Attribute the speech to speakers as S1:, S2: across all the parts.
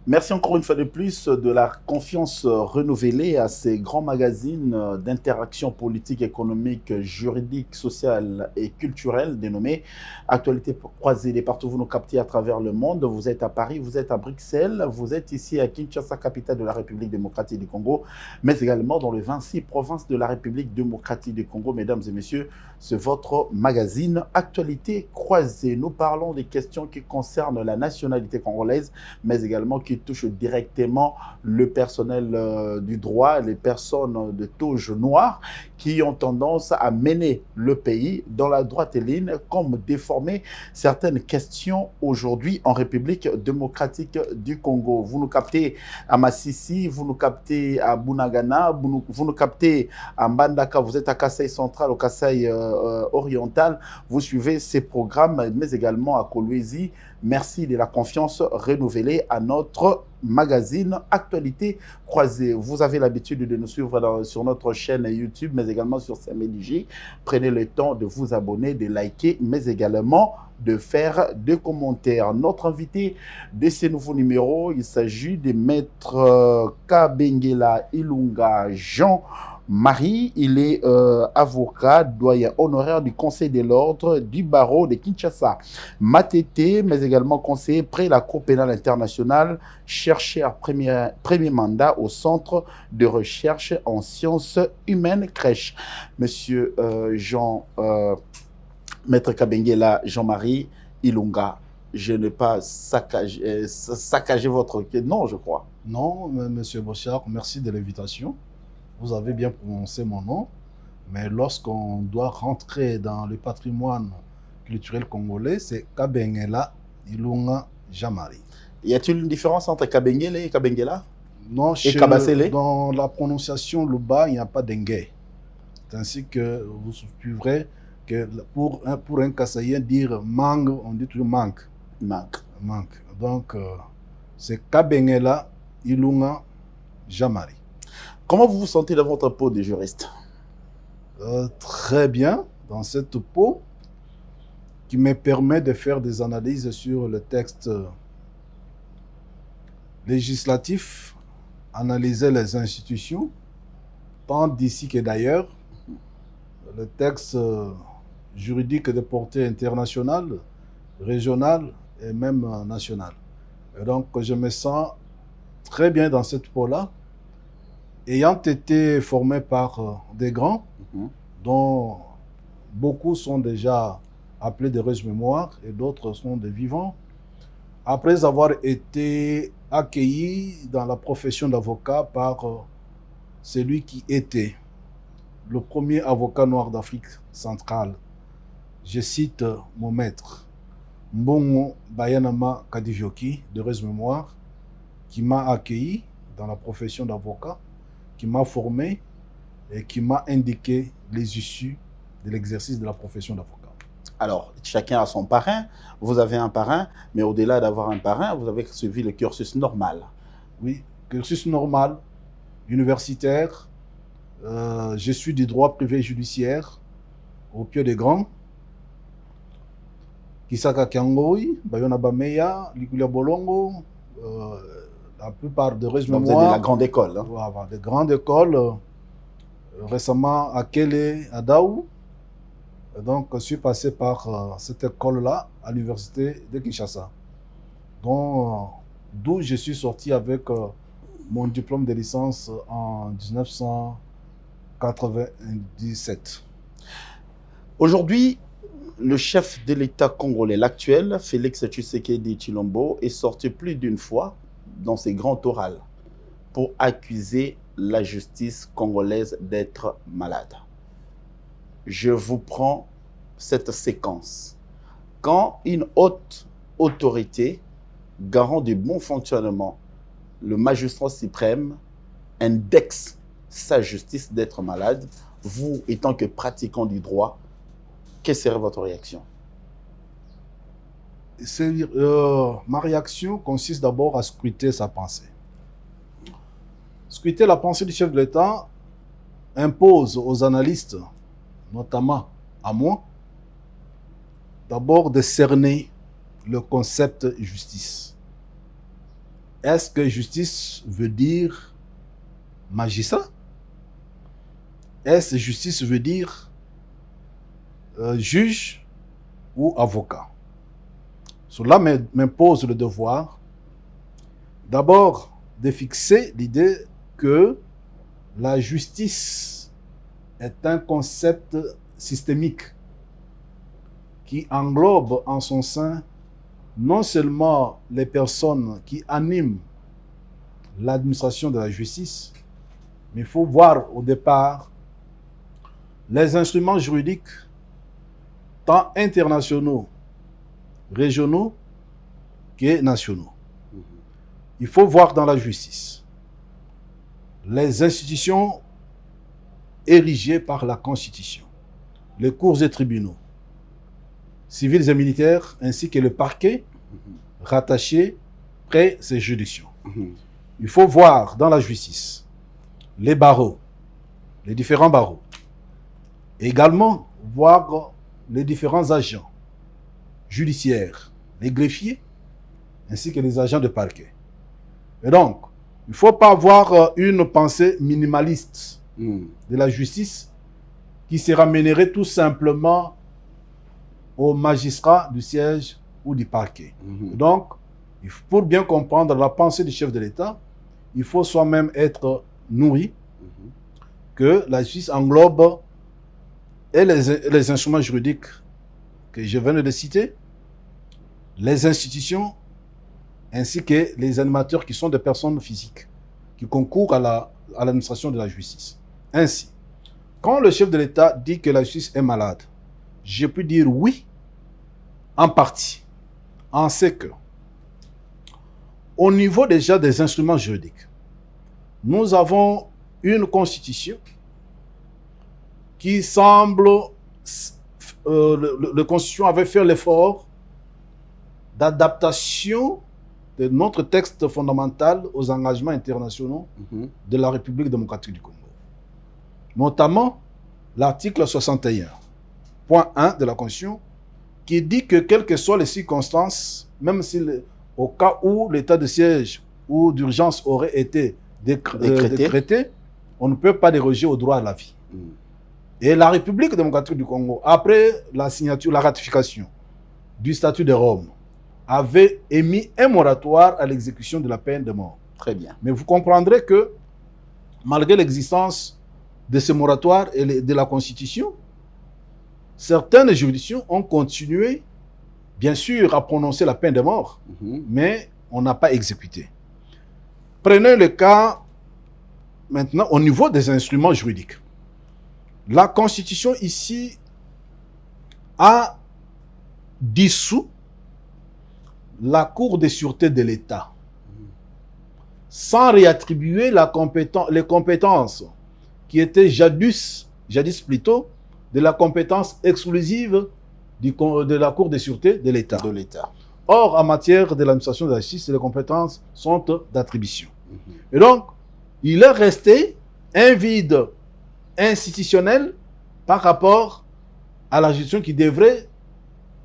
S1: Merci encore une fois de plus de la confiance renouvelée à ces grands magazines d'interaction politique, économique, juridique, sociale et culturelle dénommés Actualité croisée. Les partout vous nous captez à travers le monde. Vous êtes à Paris, vous êtes à Bruxelles, vous êtes ici à Kinshasa, capitale de la République démocratique du Congo, mais également dans les 26 provinces de la République démocratique du Congo. Mesdames et messieurs, c'est votre magazine Actualité croisée. Nous parlons des questions qui concernent la nationalité congolaise, mais également qui touche directement le personnel du droit, les personnes de toge noire qui ont tendance à mener le pays dans la droite ligne, comme déformer certaines questions aujourd'hui en République démocratique du Congo. Vous nous captez à Massissi, vous nous captez à Bunagana, vous nous captez à Mbandaka, vous êtes à Kasaï central, au Kasaï oriental, vous suivez ces programmes, mais également à Kolwezi. Merci de la confiance renouvelée à notre magazine Actualité croisée. Vous avez l'habitude de nous suivre sur notre chaîne YouTube, mais également sur CMDJ. Prenez le temps de vous abonner, de liker, mais également de faire des commentaires. Notre invité de ces nouveaux numéros, il s'agit de Maître Kabengela Ilunga Jean-Marie. Il est avocat, doyen honoraire du Conseil de l'ordre du barreau de Kinshasa, Matete, mais également conseiller près la Cour pénale internationale, chercheur premier mandat au Centre de recherche en sciences humaines Crèche. Monsieur Maître Kabengela Jean-Marie Ilunga, je n'ai pas saccagé votre nom, je crois.
S2: Non, monsieur Bochard, merci de l'invitation. Vous avez bien prononcé mon nom, mais lorsqu'on doit rentrer dans le patrimoine culturel congolais, c'est Kabengela Ilunga Jean-Marie.
S1: Y a-t-il une différence entre Kabengele et Kabengela?
S2: Non, dans la prononciation Luba, il n'y a pas d'engue. C'est ainsi que vous suivrez que pour un Kassaïen dire mangue, on dit toujours manque. Manque. Donc, c'est Kabengela Ilunga Jean-Marie.
S1: Comment vous vous sentez dans votre peau de juriste?
S2: Très bien, dans cette peau qui me permet de faire des analyses sur le texte législatif, analyser les institutions, tant d'ici que d'ailleurs, le texte juridique de portée internationale, régionale et même nationale. Et donc, je me sens très bien dans cette peau-là, ayant été formé par des grands, dont beaucoup sont déjà appelés des rêves-mémoires et d'autres sont des vivants. Après avoir été accueilli dans la profession d'avocat par celui qui était le premier avocat noir d'Afrique centrale, je cite mon maître, Mbongo Bayanama Kadivioki, de rêves-mémoire, qui m'a accueilli dans la profession d'avocat, qui m'a formé et qui m'a indiqué les issues de l'exercice de la profession d'avocat.
S1: Alors, chacun a son parrain. Vous avez un parrain, mais au-delà d'avoir un parrain, vous avez suivi le cursus normal.
S2: Oui, cursus normal, universitaire. Je suis du droit privé judiciaire au pied des grands. Kisaka Kiangoi, Bayona Bameya, Likulia Bolongo, la plupart de rêves-mémoires.
S1: Donc, vous êtes de la grande école. Hein?
S2: Voilà, de grandes écoles. Récemment à Kele, à Daou. Donc, je suis passé par cette école-là à l'université de Kinshasa, d'où je suis sorti avec mon diplôme de licence en 1997.
S1: Aujourd'hui, le chef de l'État congolais, l'actuel, Félix Tshisekedi Tshilombo, est sorti plus d'une fois dans ses grands orales pour accuser la justice congolaise d'être malade. Je vous prends cette séquence. Quand une haute autorité, garant du bon fonctionnement, le magistrat suprême, indexe sa justice d'être malade, vous, étant que pratiquant du droit, quelle serait votre réaction?
S2: Ma réaction consiste d'abord à scruter sa pensée. Scruter la pensée du chef de l'État impose aux analystes, notamment à moi, d'abord de cerner le concept justice. est-ce que justice veut dire magistrat? Est-ce que justice veut dire juge ou avocat? Cela m'impose le devoir d'abord de fixer l'idée que la justice est un concept systémique qui englobe en son sein non seulement les personnes qui animent l'administration de la justice, mais il faut voir au départ les instruments juridiques, tant internationaux, régionaux que nationaux. Il faut voir dans la justice les institutions érigées par la Constitution, les cours et tribunaux, civils et militaires, ainsi que le parquet rattaché près ces juridictions. Il faut voir dans la justice les barreaux, les différents barreaux. Également, voir les différents agents judiciaires, les greffiers, ainsi que les agents de parquet. Et donc, il ne faut pas avoir une pensée minimaliste de la justice qui se ramènerait tout simplement aux magistrats du siège ou du parquet. Donc, pour bien comprendre la pensée du chef de l'État, il faut soi-même être nourri que la justice englobe et les instruments juridiques que je viens de citer, les institutions, ainsi que les animateurs qui sont des personnes physiques, qui concourent à l'administration de la justice. Ainsi, quand le chef de l'État dit que la justice est malade, je peux dire oui, en partie, en ce que, au niveau déjà des instruments juridiques, nous avons une constitution qui semble, la constitution avait fait l'effort d'adaptation de notre texte fondamental aux engagements internationaux de la République démocratique du Congo. Notamment l'article 61.1 de la Constitution qui dit que quelles que soient les circonstances, même si au cas où l'état de siège ou d'urgence aurait été décrété, on ne peut pas déroger au droit à la vie. Et la République démocratique du Congo, après la signature, la ratification du statut de Rome, avait émis un moratoire à l'exécution de la peine de mort.
S1: Très bien.
S2: Mais vous comprendrez que, malgré l'existence de ce moratoire et de la Constitution, certaines juridictions ont continué, bien sûr, à prononcer la peine de mort, mais on n'a pas exécuté. Prenez le cas, maintenant, au niveau des instruments juridiques. La Constitution, ici, a dissous la Cour de sûreté de l'État, sans réattribuer les compétences qui étaient jadis plutôt, de la compétence exclusive de la Cour de sûreté de l'État. Or, en matière de l'administration de la justice, les compétences sont d'attribution. Et donc, il est resté un vide institutionnel par rapport à la gestion qui devrait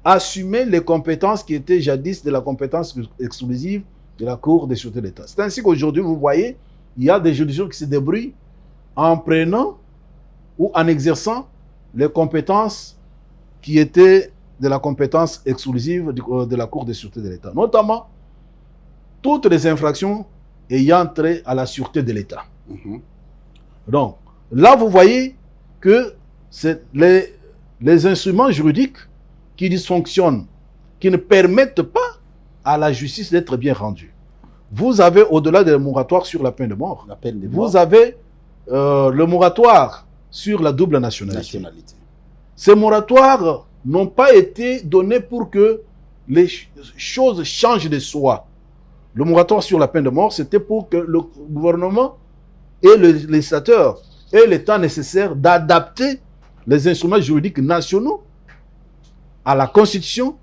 S2: assumer les compétences qui étaient jadis de la compétence exclusive de la Cour de sûreté de l'État. C'est ainsi qu'aujourd'hui, vous voyez, il y a des juridictions qui se débrouillent en prenant ou en exerçant les compétences qui étaient de la compétence exclusive de la Cour de sûreté de l'État. Notamment, toutes les infractions ayant trait à la sûreté de l'État. Donc, là, vous voyez que c'est les instruments juridiques qui dysfonctionnent, qui ne permettent pas à la justice d'être bien rendue. Vous avez, au-delà des moratoires sur la peine de mort, vous avez le moratoire sur la double nationalité. Ces moratoires n'ont pas été donnés pour que les choses changent de soi. Le moratoire sur la peine de mort, c'était pour que le gouvernement et le législateur aient le temps nécessaire d'adapter les instruments juridiques nationaux à la Constitution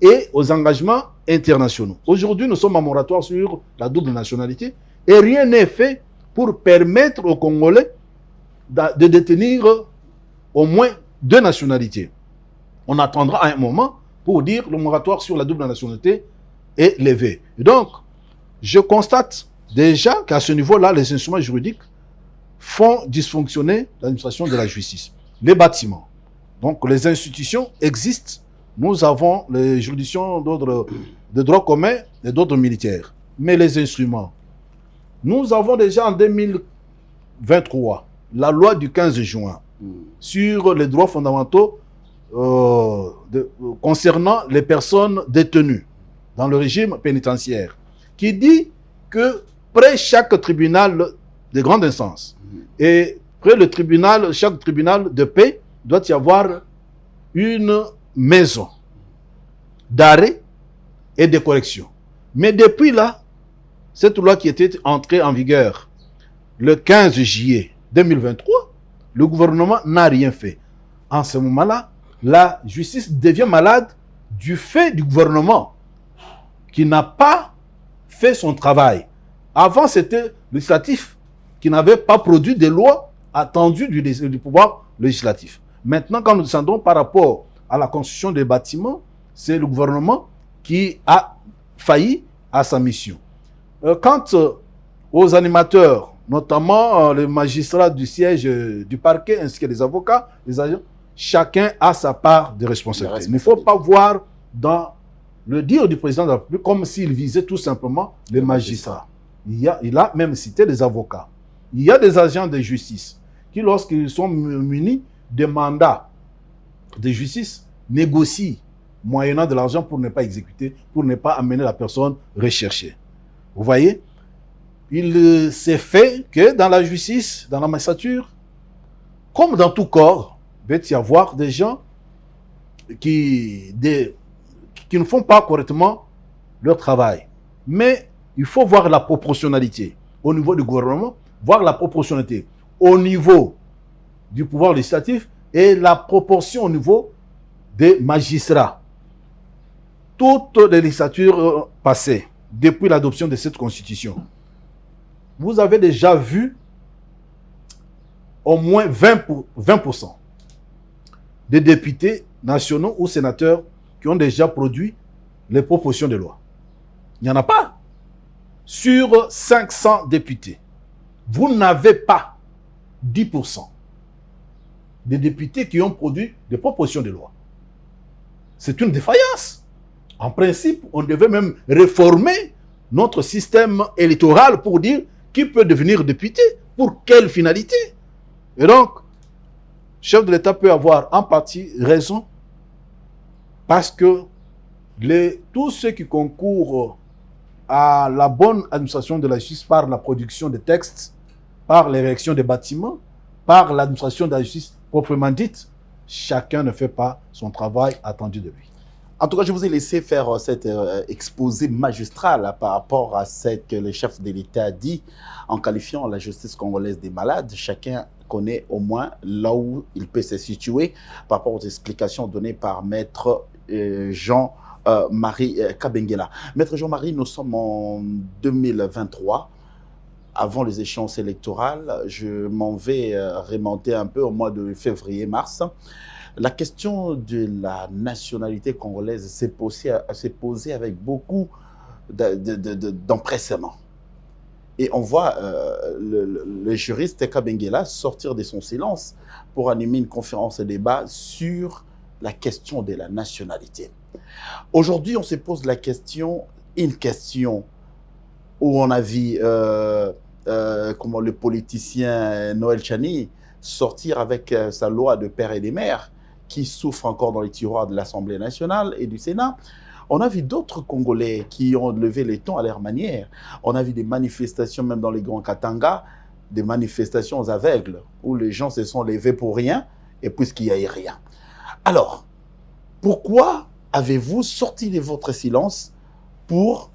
S2: et aux engagements internationaux. Aujourd'hui, nous sommes en moratoire sur la double nationalité et rien n'est fait pour permettre aux Congolais de détenir au moins 2 nationalités. On attendra à un moment pour dire le moratoire sur la double nationalité est levé. Et donc, je constate déjà qu'à ce niveau-là, les instruments juridiques font dysfonctionner l'administration de la justice. Les bâtiments. Donc, les institutions existent. Nous avons les juridictions de droit commun et d'ordre militaire. Mais les instruments, nous avons déjà en 2023 la loi du 15 juin sur les droits fondamentaux concernant les personnes détenues dans le régime pénitentiaire, qui dit que près chaque tribunal de grande instance et près chaque tribunal de paix doit y avoir une maison d'arrêt et de correction. Mais depuis là, cette loi qui était entrée en vigueur le 15 juillet 2023, le gouvernement n'a rien fait. En ce moment-là, la justice devient malade du fait du gouvernement qui n'a pas fait son travail. Avant, c'était le législatif qui n'avait pas produit des lois attendues du pouvoir législatif. Maintenant, quand nous descendons par rapport à la construction des bâtiments, c'est le gouvernement qui a failli à sa mission. Quant aux animateurs, notamment les magistrats du siège du parquet ainsi que les avocats, les agents, chacun a sa part de responsabilité. Il ne faut pas voir dans le dire du président de la République comme s'il visait tout simplement les magistrats. Il a même cité les avocats. Il y a des agents de justice qui, lorsqu'ils sont munis de mandats de justice, négocient moyennant de l'argent pour ne pas exécuter, pour ne pas amener la personne recherchée. Vous voyez, il s'est fait que dans la justice, dans la magistrature, comme dans tout corps, il peut y avoir des gens qui ne font pas correctement leur travail. Mais il faut voir la proportionnalité au niveau du gouvernement, voir la proportionnalité au niveau du pouvoir législatif et la proportion au niveau des magistrats. Toutes les législatures passées, depuis l'adoption de cette constitution, vous avez déjà vu au moins 20% des députés nationaux ou sénateurs qui ont déjà produit les propositions de loi. Il n'y en a pas. Sur 500 députés, vous n'avez pas 10% des députés qui ont produit des propositions de loi. C'est une défaillance. En principe, on devait même réformer notre système électoral pour dire qui peut devenir député, pour quelle finalité. Et donc, le chef de l'État peut avoir en partie raison parce que tous ceux qui concourent à la bonne administration de la justice par la production de textes, par l'érection des bâtiments, par l'administration de la justice proprement dite, chacun ne fait pas son travail attendu de lui.
S1: En tout cas, je vous ai laissé faire cet exposé magistral par rapport à ce que le chef de l'État a dit en qualifiant la justice congolaise des malades. Chacun connaît au moins là où il peut se situer par rapport aux explications données par Maître Jean-Marie Kabengela. Maître Jean-Marie, nous sommes en 2023. Avant les échéances électorales, je m'en vais remonter un peu au mois de février-mars. La question de la nationalité congolaise s'est posée avec beaucoup d'empressement. Et on voit le juriste Kabengela sortir de son silence pour animer une conférence de débat sur la question de la nationalité. Aujourd'hui, on se pose une question où on a vu comment le politicien Noël Tchani sortir avec sa loi de père et des mères qui souffre encore dans les tiroirs de l'Assemblée nationale et du Sénat. On a vu d'autres Congolais qui ont levé les tons à leur manière. On a vu des manifestations, même dans les grands Katanga, des manifestations aveugles, où les gens se sont levés pour rien, et puisqu'il n'y a rien. Alors, pourquoi avez-vous sorti de votre silence pour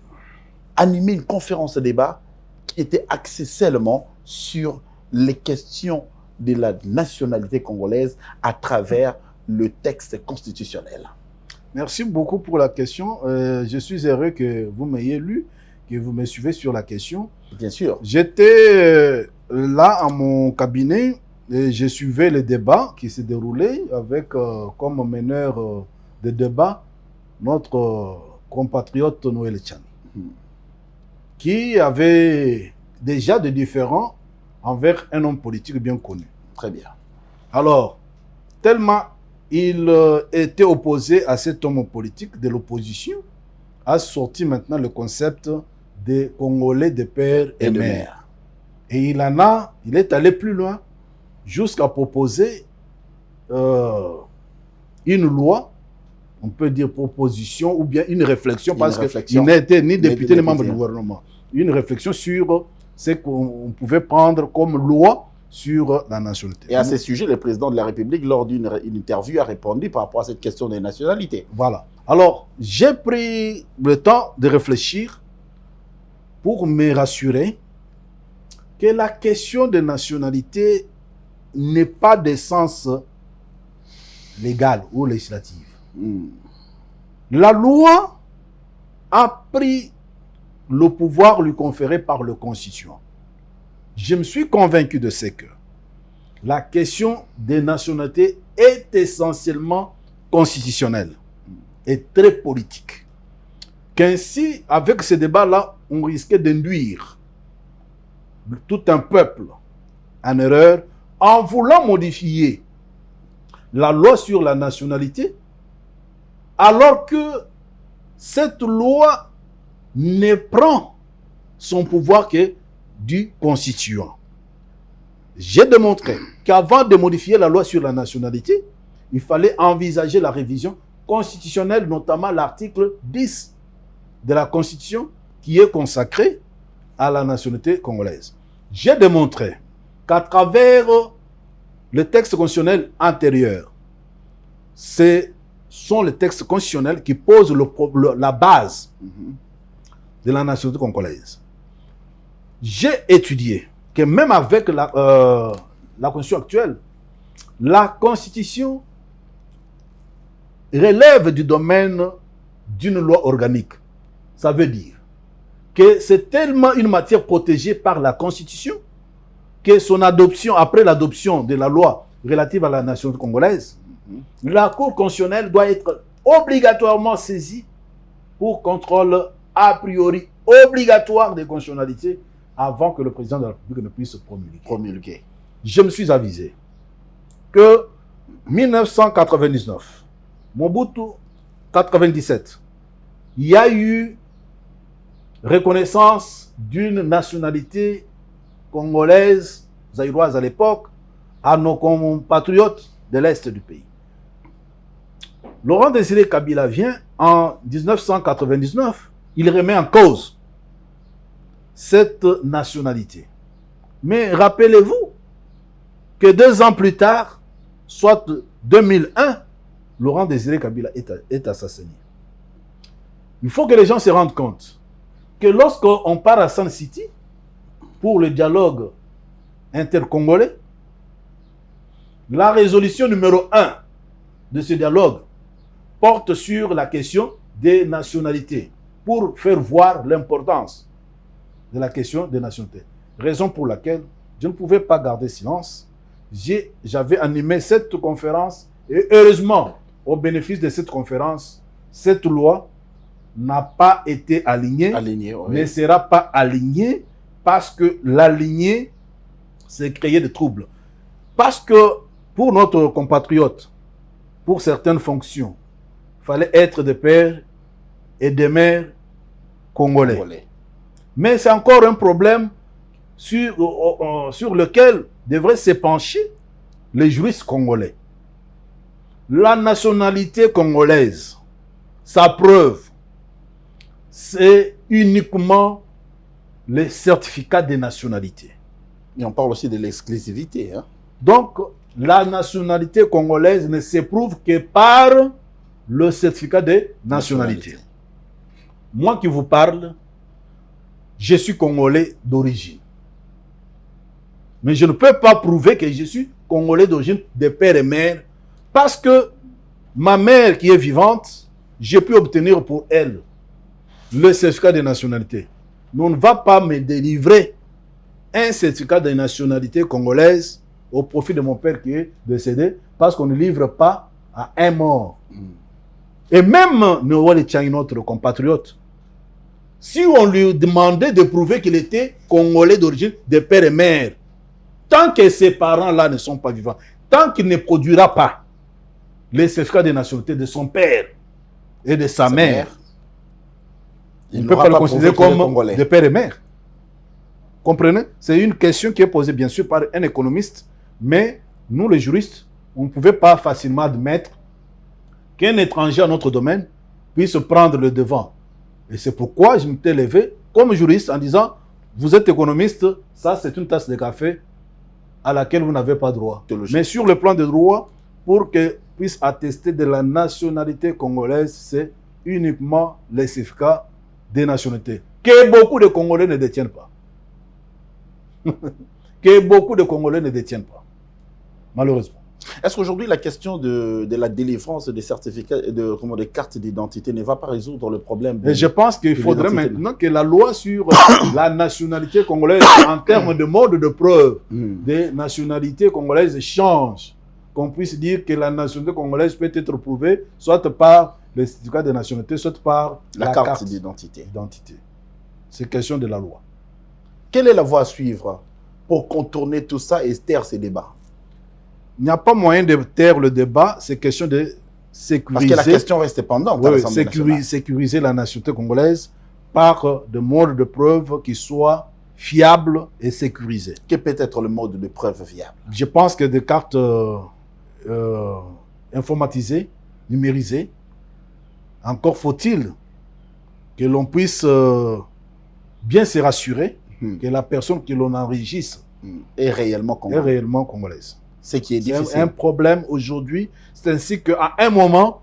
S1: animer une conférence de débat qui était axée seulement sur les questions de la nationalité congolaise à travers le texte constitutionnel?
S2: Merci beaucoup pour la question. Je suis heureux que vous m'ayez lu, que vous me suivez sur la question.
S1: Bien sûr.
S2: J'étais là à mon cabinet et je suivais les débats qui se déroulaient avec comme meneur de débat notre compatriote Noël Tchani, qui avait déjà des différends envers un homme politique bien connu.
S1: Très bien.
S2: Alors, tellement il était opposé à cet homme politique de l'opposition, a sorti maintenant le concept des Congolais de père et
S1: de
S2: mère.
S1: mère.
S2: Et il est allé plus loin jusqu'à proposer une loi, on peut dire proposition ou bien une réflexion, parce qu'il n'était ni député ni membre du gouvernement. Une réflexion sur ce qu'on pouvait prendre comme loi sur la nationalité.
S1: Et à ce sujet, le président de la République, lors d'une interview, a répondu par rapport à cette question des nationalités.
S2: Voilà. Alors, j'ai pris le temps de réfléchir pour me rassurer que la question de nationalité n'est pas d'essence légale ou législative. La loi a pris le pouvoir lui conféré par le constituant. Je me suis convaincu de ce que la question des nationalités est essentiellement constitutionnelle et très politique. Qu'ainsi, avec ce débat-là, on risquait d'induire tout un peuple en erreur en voulant modifier la loi sur la nationalité, alors que cette loi ne prend son pouvoir que du constituant. J'ai démontré qu'avant de modifier la loi sur la nationalité, il fallait envisager la révision constitutionnelle, notamment l'article 10 de la Constitution qui est consacré à la nationalité congolaise. J'ai démontré qu'à travers le texte constitutionnel antérieur, ce sont les textes constitutionnels qui posent la base de la nationalité congolaise. J'ai étudié que même avec la Constitution actuelle, la Constitution relève du domaine d'une loi organique. Ça veut dire que c'est tellement une matière protégée par la Constitution que son adoption, après l'adoption de la loi relative à la nationalité congolaise, la Cour constitutionnelle doit être obligatoirement saisie pour contrôle a priori obligatoire des constitutionnalités avant que le président de la République ne puisse promulguer. Je me suis avisé que 1999, Mobutu 97, il y a eu reconnaissance d'une nationalité congolaise, zaïroise à l'époque, à nos compatriotes de l'Est du pays. Laurent Désiré Kabila vient en 1999, il remet en cause cette nationalité. Mais rappelez-vous que 2 ans plus tard, soit 2001, Laurent Désiré Kabila est assassiné. Il faut que les gens se rendent compte que lorsqu'on part à Sun City pour le dialogue intercongolais, la résolution numéro 1 de ce dialogue porte sur la question des nationalités pour faire voir l'importance de la question des nationalités. Raison pour laquelle je ne pouvais pas garder silence. J'avais animé cette conférence et heureusement, au bénéfice de cette conférence, cette loi n'a pas été alignée, ne sera pas alignée parce que l'aligner, c'est créer des troubles. Parce que pour notre compatriote, pour certaines fonctions, il fallait être des pères et des mères congolais. Mais c'est encore un problème sur lequel devraient se pencher les juristes congolais. La nationalité congolaise, sa preuve, c'est uniquement les certificats de nationalité.
S1: Et on parle aussi de l'exclusivité. Hein?
S2: Donc, la nationalité congolaise ne s'éprouve que par le certificat de nationalité. Moi qui vous parle, je suis congolais d'origine. Mais je ne peux pas prouver que je suis congolais d'origine de père et mère parce que ma mère qui est vivante, j'ai pu obtenir pour elle le certificat de nationalité. Mais on ne va pas me délivrer un certificat de nationalité congolaise au profit de mon père qui est décédé parce qu'on ne livre pas à un mort. Et même Noël Tchang, notre compatriote, si on lui demandait de prouver qu'il était Congolais d'origine de père et mère, tant que ses parents-là ne sont pas vivants, tant qu'il ne produira pas les certificats de nationalité de son père et de sa mère, on ne peut pas le considérer comme de père et mère. Comprenez? C'est une question qui est posée bien sûr par un économiste, mais nous les juristes, on ne pouvait pas facilement admettre qu'un étranger à notre domaine puisse prendre le devant. Et c'est pourquoi je m'étais levé comme juriste en disant, vous êtes économiste, ça c'est une tasse de café à laquelle vous n'avez pas droit. Mais sur le plan de droit, pour que puisse attester de la nationalité congolaise, c'est uniquement les certificats des nationalités, que beaucoup de Congolais ne détiennent pas. Que beaucoup de Congolais ne détiennent pas, malheureusement.
S1: Est-ce qu'aujourd'hui, la question de la délivrance des certificats, des cartes d'identité ne va pas résoudre le problème?
S2: Et je pense qu'il faudrait maintenant que la loi sur la nationalité congolaise, en termes de mode de preuve des nationalités congolaises, change. Qu'on puisse dire que la nationalité congolaise peut être prouvée soit par le certificat de nationalité, soit par
S1: la carte d'identité.
S2: C'est question de la loi.
S1: Quelle est la voie à suivre pour contourner tout ça et taire ces débats?
S2: Il n'y a pas moyen de taire le débat, c'est question de sécuriser.
S1: Parce que la question reste pendante.
S2: Oui, sécuriser la nationalité congolaise par des modes de preuve qui soient fiables et sécurisés.
S1: Quel peut être le mode de preuve fiable?
S2: Je pense que des cartes informatisées, numérisées, encore faut-il que l'on puisse bien se rassurer que la personne que l'on enregistre
S1: est réellement
S2: congolaise.
S1: Ce qui est difficile.
S2: C'est un problème aujourd'hui. C'est ainsi qu'à un moment,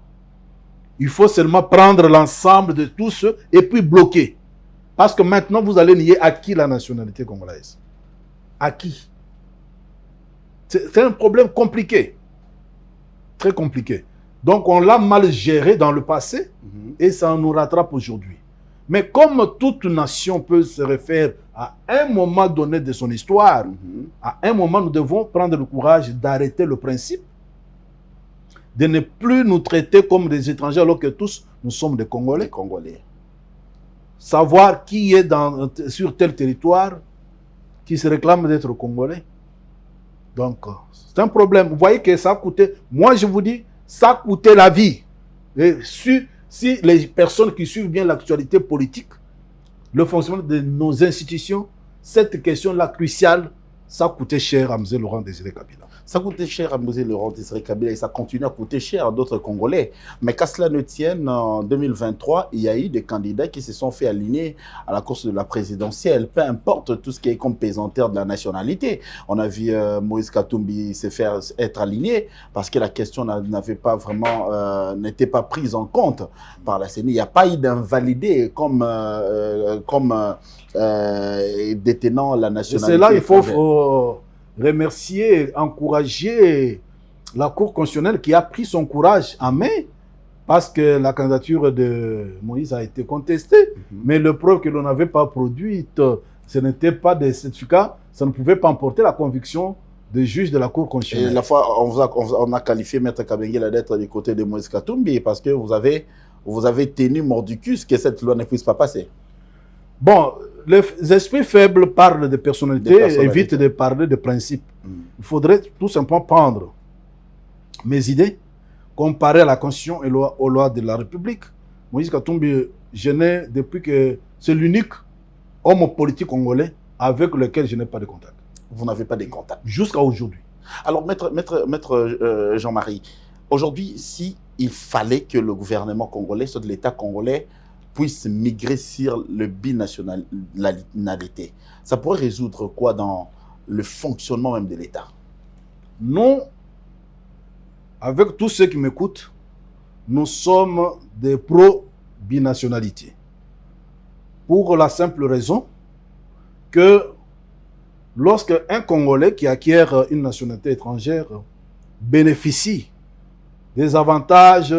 S2: il faut seulement prendre l'ensemble de tout ce et puis bloquer. Parce que maintenant, vous allez nier à qui la nationalité congolaise? À qui? C'est un problème compliqué. Très compliqué. Donc, on l'a mal géré dans le passé et ça nous rattrape aujourd'hui. Mais comme toute nation peut se référer à un moment donné de son histoire, à un moment, nous devons prendre le courage d'arrêter le principe, de ne plus nous traiter comme des étrangers alors que tous, nous sommes des Congolais. Savoir qui est sur tel territoire, qui se réclame d'être Congolais. Donc, c'est un problème. Vous voyez que ça a coûté, moi je vous dis, ça a coûté la vie. Et si les personnes qui suivent bien l'actualité politique, le fonctionnement de nos institutions, cette question-là cruciale, ça a coûté cher à M. Laurent Désiré Kabila.
S1: Ça coûtait cher à M. Laurent Désiré Kabila et ça continue à coûter cher à d'autres Congolais. Mais qu'à cela ne tienne, en 2023, il y a eu des candidats qui se sont fait aligner à la course de la présidentielle, peu importe tout ce qui est comme pesanteur de la nationalité. On a vu Moïse Katumbi se faire être aligné parce que la question n'avait pas vraiment, n'était pas prise en compte par la CENI. Il n'y a pas eu d'invalidé comme détenant la nationalité.
S2: Et c'est là il faut remercier, encourager la Cour constitutionnelle qui a pris son courage en main parce que la candidature de Moïse a été contestée, mais le preuve que l'on n'avait pas produite, ce n'était pas des certificats, ça ne pouvait pas emporter la conviction des juges de la Cour constitutionnelle.
S1: Et la fois, on a qualifié Maître Kabengele d'être du côté de Moïse Katumbi parce que vous avez tenu mordicus que cette loi ne puisse pas passer.
S2: Bon, les esprits faibles parlent de personnalité, évitent de parler de principes. Il faudrait tout simplement prendre mes idées, comparer à la Constitution et aux lois de la République. Moïse Katumbi, depuis que c'est l'unique homme politique congolais avec lequel je n'ai pas de contact.
S1: Vous n'avez pas de contact?
S2: Jusqu'à aujourd'hui.
S1: Alors, maître Jean-Marie, aujourd'hui, s'il fallait que le gouvernement congolais, soit de l'État congolais, puisse migrer sur le binationalité, ça pourrait résoudre quoi dans le fonctionnement même de l'État?
S2: Nous, avec tous ceux qui m'écoutent, nous sommes des pro-binationalité. Pour la simple raison que lorsque un Congolais qui acquiert une nationalité étrangère bénéficie des avantages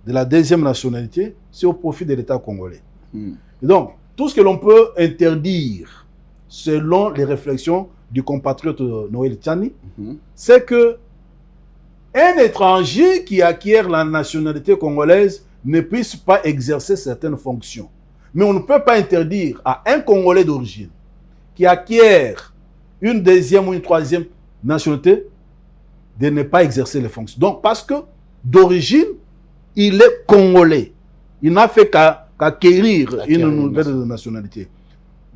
S2: de la deuxième nationalité, c'est au profit de l'État congolais. Et donc, tout ce que l'on peut interdire, selon les réflexions du compatriote Noël Tchani, c'est que un étranger qui acquiert la nationalité congolaise ne puisse pas exercer certaines fonctions. Mais on ne peut pas interdire à un Congolais d'origine qui acquiert une deuxième ou une troisième nationalité de ne pas exercer les fonctions. Donc, parce que d'origine, il est Congolais. Il n'a fait qu'acquérir une nouvelle nationalité.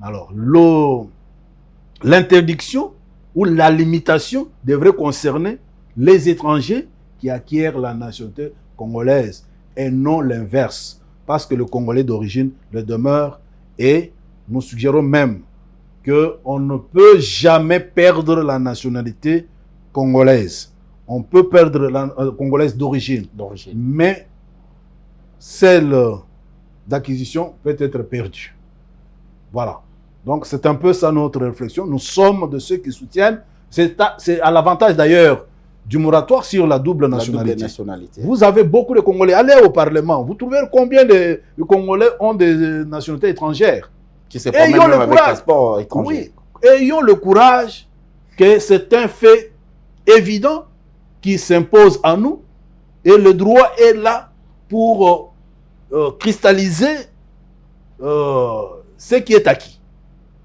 S2: Alors, l'interdiction ou la limitation devrait concerner les étrangers qui acquièrent la nationalité congolaise et non l'inverse. Parce que le Congolais d'origine le demeure et nous suggérons même qu'on ne peut jamais perdre la nationalité congolaise. On peut perdre la congolaise d'origine, mais celle d'acquisition peut être perdue. Voilà. Donc c'est un peu ça notre réflexion. Nous sommes de ceux qui soutiennent, c'est à l'avantage d'ailleurs du moratoire sur la double nationalité. Vous avez beaucoup de Congolais. Allez au Parlement, vous trouvez combien de Congolais ont des nationalités étrangères
S1: qui se promènent même avec passeport étranger.
S2: Oui, ayons le courage que c'est un fait évident qui s'impose à nous et le droit est là pour cristalliser ce qui est acquis.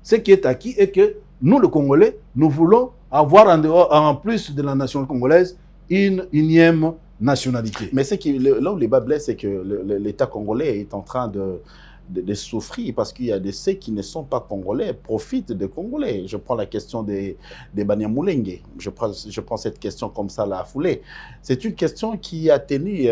S2: Ce qui est acquis est que nous, les Congolais, nous voulons avoir en plus de la nation congolaise une énième nationalité.
S1: Mais là où les bas blessent, c'est que l'État congolais est en train de souffrir parce qu'il y a ceux qui ne sont pas congolais profitent des Congolais. Je prends la question des Banyamulenge. Je prends cette question comme ça, la foulée. C'est une question qui a tenu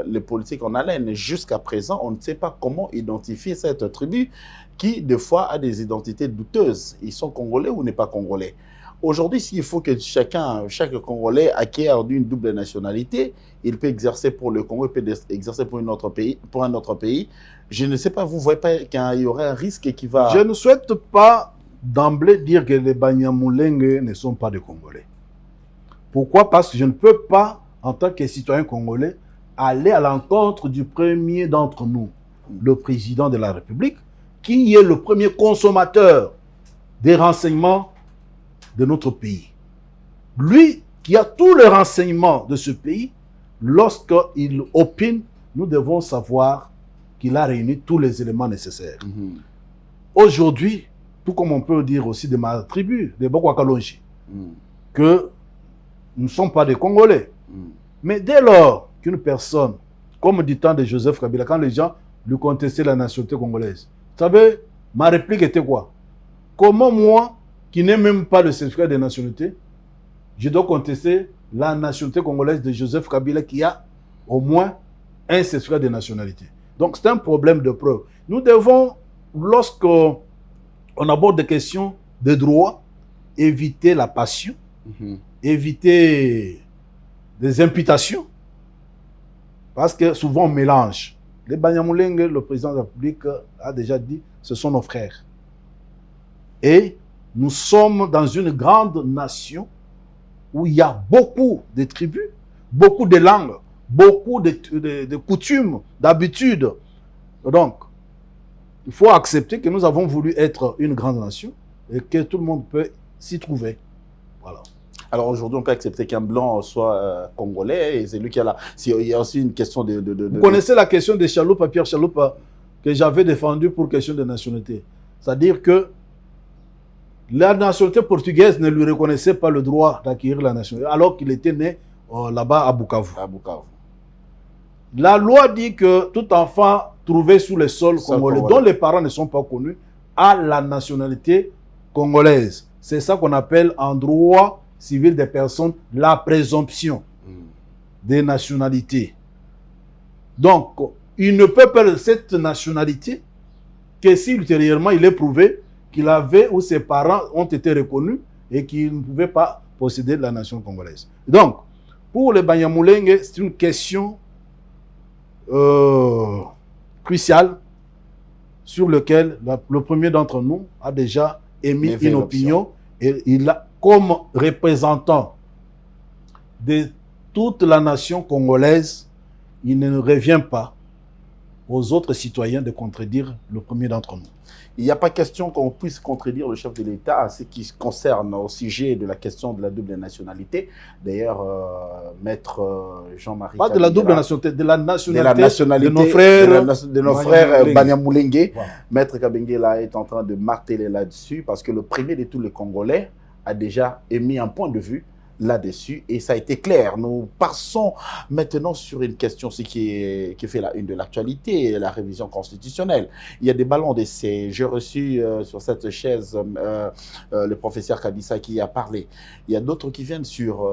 S1: les politiques en haleine. Jusqu'à présent, on ne sait pas comment identifier cette tribu qui, des fois, a des identités douteuses. Ils sont congolais ou n'est pas congolais. Aujourd'hui, s'il faut que chaque Congolais acquiert une double nationalité, il peut exercer pour le Congo, il peut exercer pour un autre pays. Je ne sais pas, vous ne voyez pas qu'il y aurait un risque qui va...
S2: Je ne souhaite pas d'emblée dire que les Banyamulenge ne sont pas des Congolais. Pourquoi? Parce que je ne peux pas, en tant que citoyen congolais, aller à l'encontre du premier d'entre nous, le président de la République, qui est le premier consommateur des renseignements de notre pays. Lui qui a tous les renseignements de ce pays, lorsqu'il opine, nous devons savoir qu'il a réuni tous les éléments nécessaires. Aujourd'hui, tout comme on peut dire aussi de ma tribu, des Bokwakalonji, que nous ne sommes pas des Congolais. Mais dès lors qu'une personne, comme du temps de Joseph Kabila, quand les gens lui contestaient la nationalité congolaise, vous savez, ma réplique était quoi? Comment moi, qui n'ai même pas le certificat de nationalité, je dois contester la nationalité congolaise de Joseph Kabila qui a au moins un certificat de nationalité. Donc c'est un problème de preuve. Nous devons, lorsqu'on aborde des questions de droit, éviter la passion, éviter des imputations, parce que souvent on mélange. Les Banyamulenge, le président de la République a déjà dit, ce sont nos frères. Et nous sommes dans une grande nation où il y a beaucoup de tribus, beaucoup de langues, beaucoup de coutumes, d'habitudes. Donc, il faut accepter que nous avons voulu être une grande nation et que tout le monde peut s'y trouver. Voilà.
S1: Alors aujourd'hui, on peut accepter qu'un blanc soit congolais et c'est lui qui a là. Il y a aussi une question
S2: Vous connaissez la question de Chaloupa, Pierre Chaloupa, que j'avais défendu pour question de nationalité. C'est-à-dire que la nationalité portugaise ne lui reconnaissait pas le droit d'acquérir la nationalité, alors qu'il était né là-bas à Bukavu. La loi dit que tout enfant trouvé sous le sol congolais, dont les parents ne sont pas connus, a la nationalité congolaise. C'est ça qu'on appelle en droit civil des personnes la présomption des nationalités. Donc, il ne peut perdre cette nationalité que si ultérieurement il est prouvé qu'il avait ou ses parents ont été reconnus et qu'il ne pouvait pas posséder la nation congolaise. Donc, pour les Banyamulenge, c'est une question cruciale sur laquelle le premier d'entre nous a déjà émis une opinion et il a, comme représentant de toute la nation congolaise, il ne revient pas aux autres citoyens de contredire le premier d'entre nous.
S1: Il n'y a pas question qu'on puisse contredire le chef de l'État à ce qui se concerne au sujet de la question de la double nationalité. D'ailleurs, maître Jean-Marie
S2: Pas de la double nationalité, de la nationalité
S1: de
S2: nos frères,
S1: de nos frères Banyamulenge.
S2: Voilà.
S1: Maître Kabengela est en train de marteler là-dessus parce que le premier de tous les Congolais a déjà émis un point de vue là-dessus et ça a été clair. Nous passons maintenant sur une question qui fait la une de l'actualité, la révision constitutionnelle. Il y a des ballons d'essai. J'ai reçu sur cette chaise le professeur Kabissa qui a parlé. Il y a d'autres qui viennent sur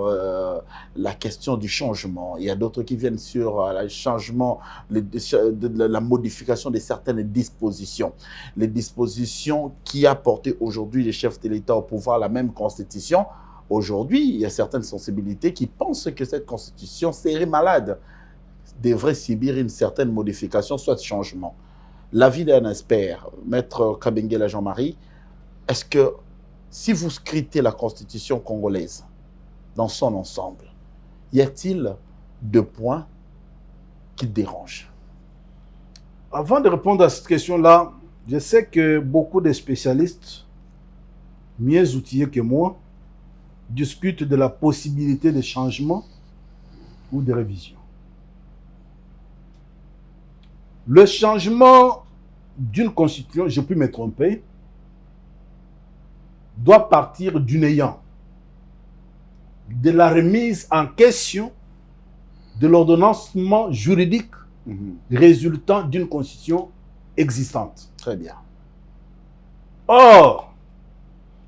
S1: la question du changement. Il y a d'autres qui viennent sur le changement, de la modification de certaines dispositions. Les dispositions qui a porté aujourd'hui les chefs de l'État au pouvoir la même constitution. Aujourd'hui, il y a certaines sensibilités qui pensent que cette constitution serait malade, devrait subir une certaine modification, soit changement. L'avis d'un expert, maître Kabengela Jean-Marie, est-ce que si vous scrutez la constitution congolaise dans son ensemble, y a-t-il deux points qui dérangent?
S2: Avant de répondre à cette question-là, je sais que beaucoup de spécialistes, mieux outillés que moi, discutent de la possibilité de changement ou de révision. Le changement d'une constitution, je peux me tromper, doit partir du néant, de la remise en question de l'ordonnancement juridique résultant d'une constitution existante.
S1: Très bien.
S2: Or,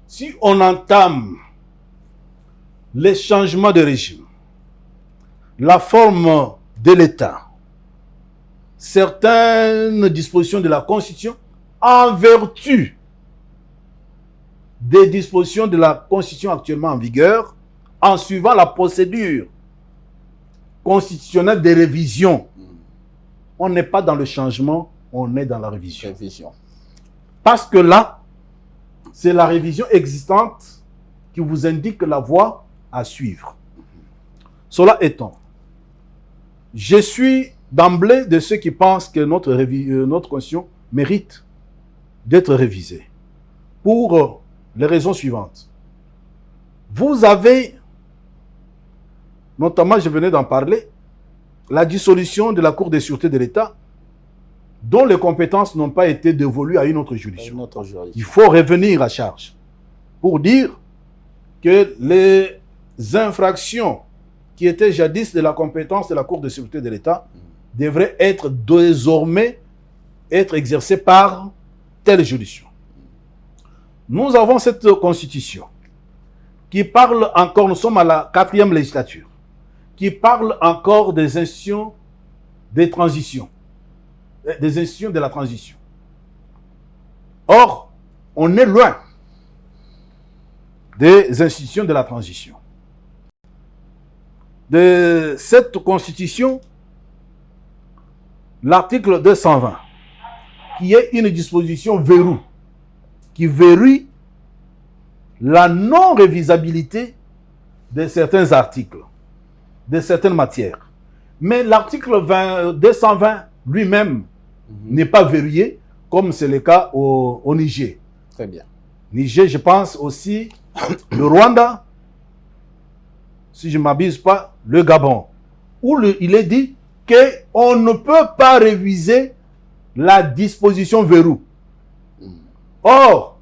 S2: si on entame les changements de régime, la forme de l'État, certaines dispositions de la Constitution, en vertu des dispositions de la Constitution actuellement en vigueur, en suivant la procédure constitutionnelle de révision. On n'est pas dans le changement, on est dans la révision. Parce que là, c'est la révision existante qui vous indique la voie à suivre. Cela étant, je suis d'emblée de ceux qui pensent que notre Constitution mérite d'être révisée pour les raisons suivantes. Vous avez, notamment je venais d'en parler, la dissolution de la Cour de sûreté de l'État dont les compétences n'ont pas été dévolues à une autre juridiction. Il faut revenir à charge pour dire que les infractions qui étaient jadis de la compétence de la Cour de sûreté de l'État devraient être désormais exercées par telle juridiction. Nous avons cette constitution qui parle encore, nous sommes à la 4e législature, qui parle encore des institutions des transitions, des institutions de la transition. Or, on est loin des institutions de la transition. De cette constitution, l'article 220, qui est une disposition verrou, qui verrouille la non-révisabilité de certains articles, de certaines matières. Mais l'article 220 lui-même n'est pas verrouillé, comme c'est le cas au Niger.
S1: Très bien.
S2: Niger, je pense aussi, le Rwanda, si je ne m'abuse pas, le Gabon, où il est dit qu'on ne peut pas réviser la disposition verrou. Or,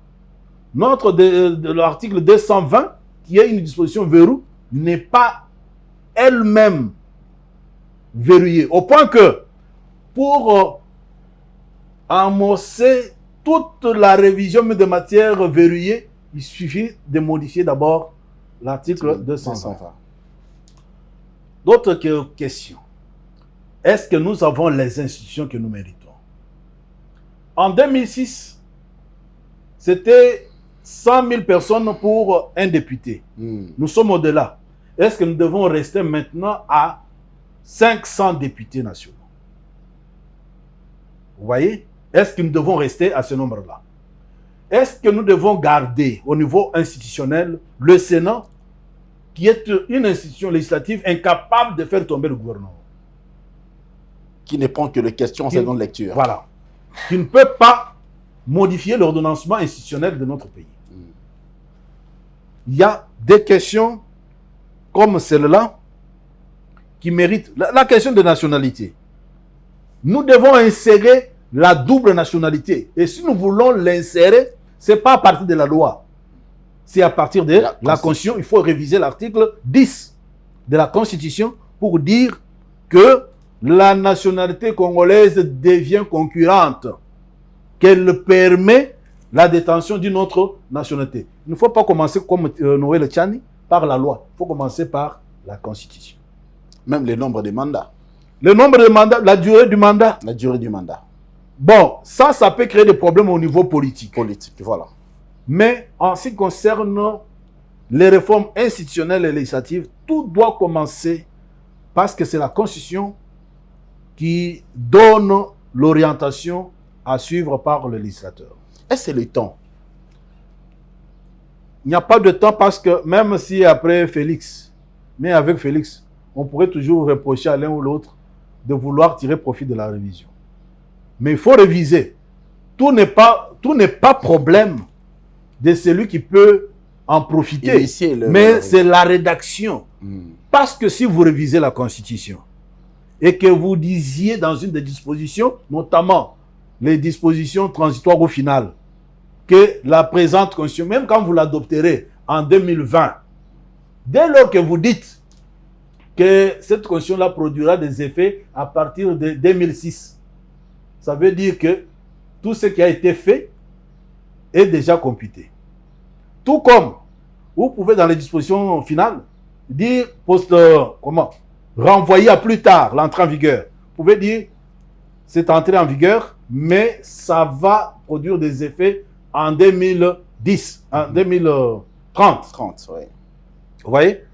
S2: l'article 220, qui est une disposition verrou, n'est pas elle-même verrouillée. Au point que, pour amorcer toute la révision de matière verrouillée, il suffit de modifier d'abord l'article 220. D'autres questions. Est-ce que nous avons les institutions que nous méritons? En 2006, c'était 100 000 personnes pour un député. Nous sommes au-delà. Est-ce que nous devons rester maintenant à 500 députés nationaux? Vous voyez? Est-ce que nous devons rester à ce nombre-là? Est-ce que nous devons garder au niveau institutionnel le Sénat, qui est une institution législative incapable de faire tomber le gouvernement?
S1: Qui ne prend que les questions en seconde lecture.
S2: Voilà. Qui ne peut pas modifier l'ordonnancement institutionnel de notre pays. Il y a des questions comme celle-là qui méritent la question de nationalité. Nous devons insérer la double nationalité. Et si nous voulons l'insérer, ce n'est pas à partir de la loi. C'est à partir de la Constitution. Il faut réviser l'article 10 de la Constitution pour dire que la nationalité congolaise devient concurrente, qu'elle permet la détention d'une autre nationalité. Il ne faut pas commencer comme Noël Tchani par la loi. Il faut commencer par la Constitution.
S1: Même le nombre de mandats.
S2: Le nombre de mandats, la durée du mandat.
S1: La durée du mandat.
S2: Bon, ça peut créer des problèmes au niveau politique.
S1: Politique, voilà.
S2: Mais en ce qui concerne les réformes institutionnelles et législatives, tout doit commencer parce que c'est la Constitution qui donne l'orientation à suivre par le législateur.
S1: Est-ce que c'est le temps?
S2: Il n'y a pas de temps parce que même si après Félix, mais avec Félix, on pourrait toujours reprocher à l'un ou l'autre de vouloir tirer profit de la révision. Mais il faut réviser. Tout n'est pas problème de celui qui peut en profiter. Mais c'est la rédaction. Parce que si vous révisez la Constitution et que vous disiez dans une des dispositions, notamment les dispositions transitoires au final, que la présente Constitution, même quand vous l'adopterez en 2020, dès lors que vous dites que cette Constitution-là produira des effets à partir de 2006, ça veut dire que tout ce qui a été fait est déjà computé. Tout comme vous pouvez dans les dispositions finales dire renvoyer à plus tard l'entrée en vigueur. Vous pouvez dire c'est entré en vigueur, mais ça va produire des effets en 2010, en 2030.
S1: 30, oui.
S2: Vous voyez?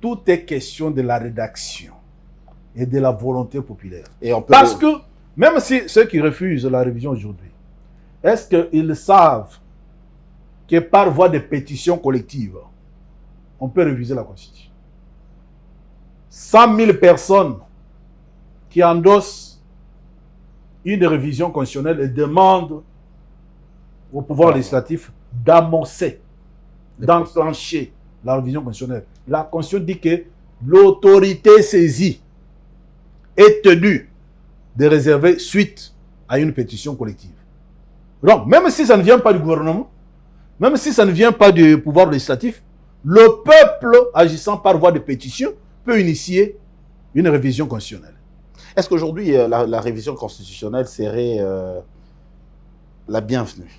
S2: Tout est question de la rédaction et de la volonté populaire.
S1: Et on peut
S2: Parce que même si ceux qui refusent la révision aujourd'hui, est-ce qu'ils savent que par voie de pétition collective, on peut réviser la Constitution? 100 000 personnes qui endossent une révision constitutionnelle et demandent au pouvoir législatif d'amorcer, d'enclencher la révision constitutionnelle. La Constitution dit que l'autorité saisie est tenue de réserver suite à une pétition collective. Donc, même si ça ne vient pas du gouvernement, même si ça ne vient pas du pouvoir législatif, le peuple, agissant par voie de pétition, peut initier une révision constitutionnelle.
S1: Est-ce qu'aujourd'hui, la révision constitutionnelle serait la bienvenue?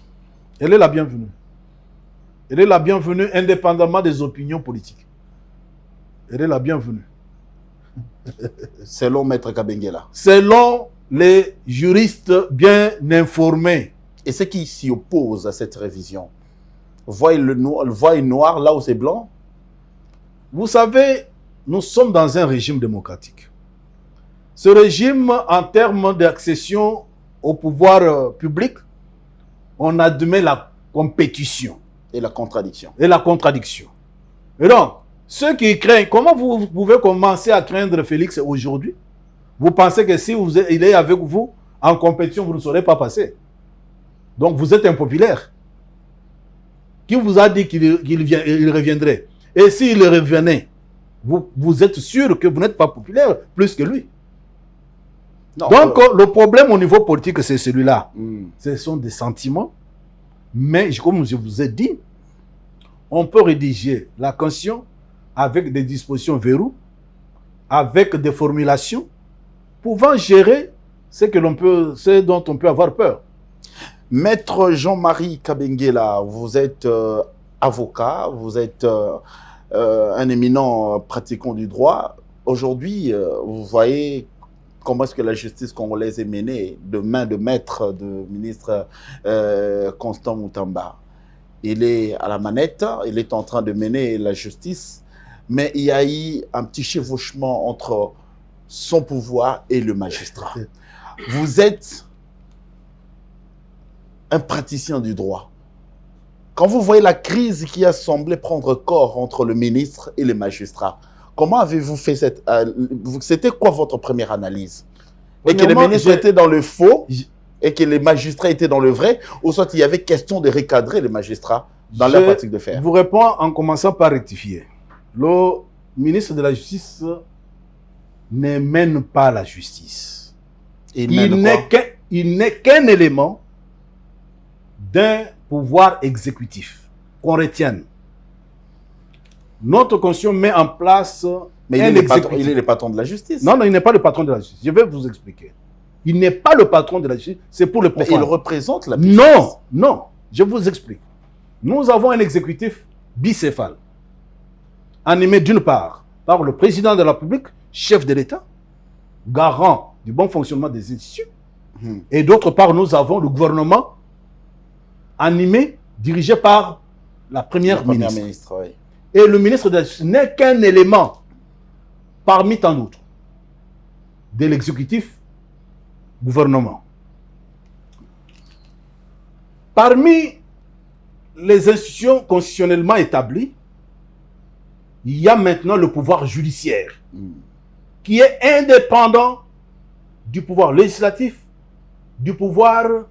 S2: Elle est la bienvenue. Elle est la bienvenue indépendamment des opinions politiques. Elle est la bienvenue.
S1: Selon Maître Kabengela.
S2: Selon les juristes bien informés.
S1: Et ceux qui s'y opposent à cette révision, voient noir là où c'est blanc?
S2: Vous savez, nous sommes dans un régime démocratique. Ce régime, en termes d'accession au pouvoir public, on admet la compétition.
S1: Et la contradiction.
S2: Et la contradiction. Et donc, ceux qui craignent, comment vous pouvez commencer à craindre Félix aujourd'hui? Vous pensez que si il est avec vous en compétition, vous ne saurez pas passer. Donc vous êtes impopulaire. Qui vous a dit qu'il reviendrait? Et s'il revenait, vous êtes sûr que vous n'êtes pas populaire plus que lui. Non, donc le problème au niveau politique, c'est celui-là. Ce sont des sentiments. Mais comme je vous ai dit, on peut rédiger la Constitution avec des dispositions verrous, avec des formulations, pouvant gérer ce dont on peut avoir peur.
S1: Maître Jean-Marie Kabengela, vous êtes avocat, vous êtes un éminent pratiquant du droit. Aujourd'hui, vous voyez comment est-ce que la justice congolaise est menée de main de maître, de ministre Constant Moutamba. Il est à la manette, il est en train de mener la justice, mais il y a eu un petit chevauchement entre son pouvoir et le magistrat. Vous êtes un praticien du droit. Quand vous voyez la crise qui a semblé prendre corps entre le ministre et les magistrats, comment avez-vous fait c'était quoi votre première analyse? Et que les ministres étaient dans le faux et que les magistrats étaient dans le vrai, ou soit il y avait question de recadrer les magistrats dans leur pratique de faire.
S2: Je vous réponds en commençant par rectifier. Le ministre de la Justice ne mène pas la justice. Il n'est qu'un élément d'un pouvoir exécutif qu'on retienne. Notre constitution met en place
S1: mais il est le patron de la justice.
S2: Non, il n'est pas le patron de la justice. Je vais vous expliquer. Il n'est pas le patron de la justice, c'est pour le profane.
S1: Mais il représente la justice.
S2: Non, je vous explique. Nous avons un exécutif bicéphale, animé d'une part par le président de la République, chef de l'État, garant du bon fonctionnement des institutions, et d'autre part, nous avons le gouvernement animé, dirigé par la première ministre.
S1: Oui.
S2: Et le ministre de la Justice n'est qu'un élément parmi tant d'autres de l'exécutif gouvernement. Parmi les institutions constitutionnellement établies, il y a maintenant le pouvoir judiciaire qui est indépendant du pouvoir législatif, du pouvoir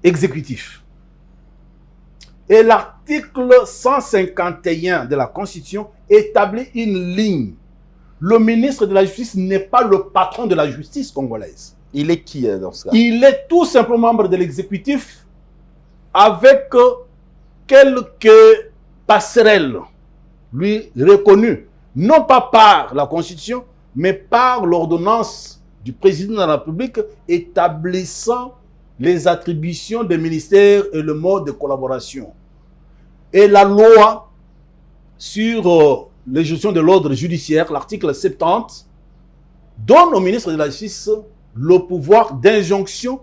S2: exécutif. Et l'article 151 de la Constitution établit une ligne. Le ministre de la Justice n'est pas le patron de la justice congolaise.
S1: Il est qui dans ce cas?
S2: Il est tout simplement membre de l'exécutif avec quelques passerelles lui reconnues, non pas par la Constitution, mais par l'ordonnance du président de la République établissant les attributions des ministères et le mode de collaboration. Et la loi sur la gestion de l'ordre judiciaire, l'article 70, donne au ministre de la Justice le pouvoir d'injonction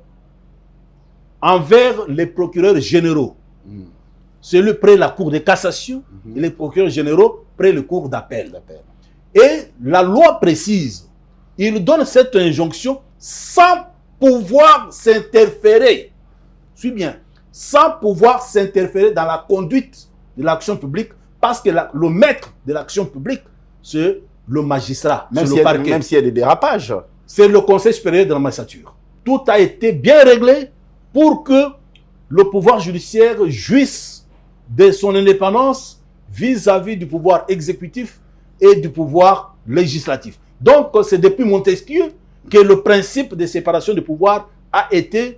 S2: envers les procureurs généraux. Celui près la Cour de cassation et les procureurs généraux près le cour d'appel. Et la loi précise, il donne cette injonction sans pouvoir s'interférer. Suis bien, sans pouvoir s'interférer dans la conduite de l'action publique, parce que le maître de l'action publique, c'est le magistrat,
S1: même
S2: le parquet.
S1: Même s'il y a des dérapages.
S2: C'est le Conseil supérieur de la magistrature. Tout a été bien réglé pour que le pouvoir judiciaire jouisse de son indépendance vis-à-vis du pouvoir exécutif et du pouvoir législatif. Donc, c'est depuis Montesquieu que le principe de séparation des pouvoirs a été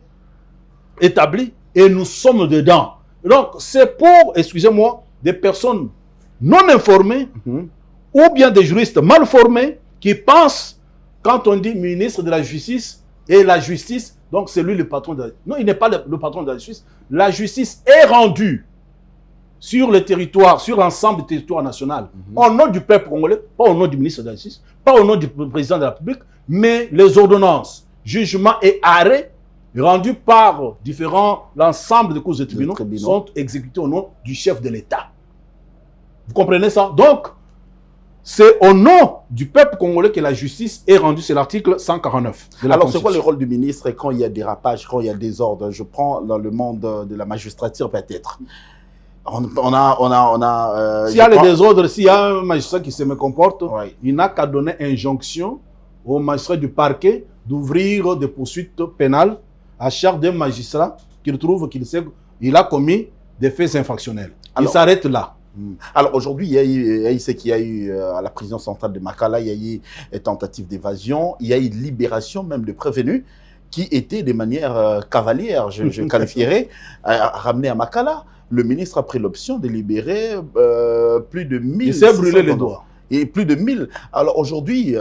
S2: établi et nous sommes dedans. Donc, c'est pour, excusez-moi, des personnes non informées ou bien des juristes mal formés qui pensent, quand on dit ministre de la Justice et la justice, donc c'est lui le patron de la justice. Non, il n'est pas le patron de la justice. La justice est rendue sur le territoire, sur l'ensemble du territoire national, au nom du peuple congolais, pas au nom du ministre de la Justice, pas au nom du président de la République, mais les ordonnances, jugements et arrêts rendus par l'ensemble des cours de tribunaux sont exécutés au nom du chef de l'État. Vous comprenez ça? Donc, c'est au nom du peuple congolais que la justice est rendue, c'est l'article 149 de la
S1: Alors, c'est quoi le
S2: Constitution.
S1: rôle du ministre quand il y a dérapage, quand il y a désordre? Je prends dans le monde de la magistrature peut-être.
S2: S'il y a le désordre, s'il y a un magistrat qui se mécomporte, il n'a qu'à donner injonction au magistrat du parquet d'ouvrir des poursuites pénales à charge d'un magistrat qu'il trouve qu'il a commis des faits infractionnels. Il s'arrête là.
S1: Alors aujourd'hui, il y a eu à la prison centrale de Makala, il y a eu une tentative d'évasion, il y a eu libération même de prévenus qui étaient de manière cavalière, je qualifierais, ramenés à Makala. Le ministre a pris l'option de libérer plus de 1000.
S2: Il s'est brûlé les doigts.
S1: Et plus de 1000. Alors aujourd'hui,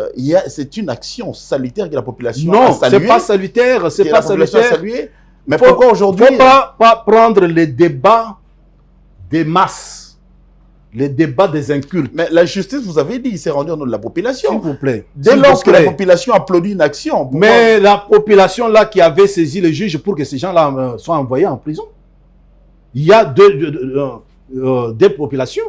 S1: c'est une action salutaire que la population
S2: a
S1: saluée.
S2: Non, c'est pas salutaire, c'est pas salutaire.
S1: Mais pourquoi aujourd'hui...
S2: Il ne faut pas prendre les débats des masses. Les débats des incultes.
S1: Mais la justice, vous avez dit, il s'est rendu au nom de la population.
S2: S'il vous plaît.
S1: Dès lors que la population applaudit une action.
S2: Mais la population là qui avait saisi le juge pour que ces gens-là soient envoyés en prison. Il y a deux populations.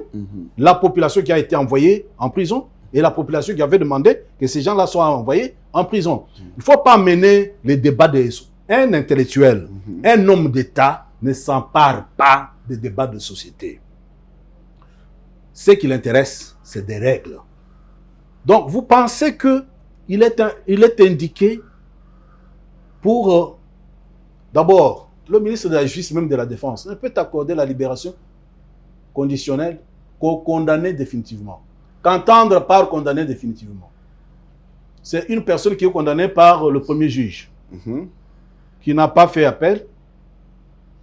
S2: La population qui a été envoyée en prison et la population qui avait demandé que ces gens-là soient envoyés en prison. Il ne faut pas mener les débats des... Un intellectuel, un homme d'État ne s'empare pas des débats de société. Ce qui l'intéresse, c'est des règles. Donc, vous pensez que il est indiqué pour, d'abord, le ministre de la Justice, même de la Défense, ne peut accorder la libération conditionnelle qu'au condamné définitivement. Qu'entendre par condamné définitivement? C'est une personne qui est condamnée par le premier juge, qui n'a pas fait appel,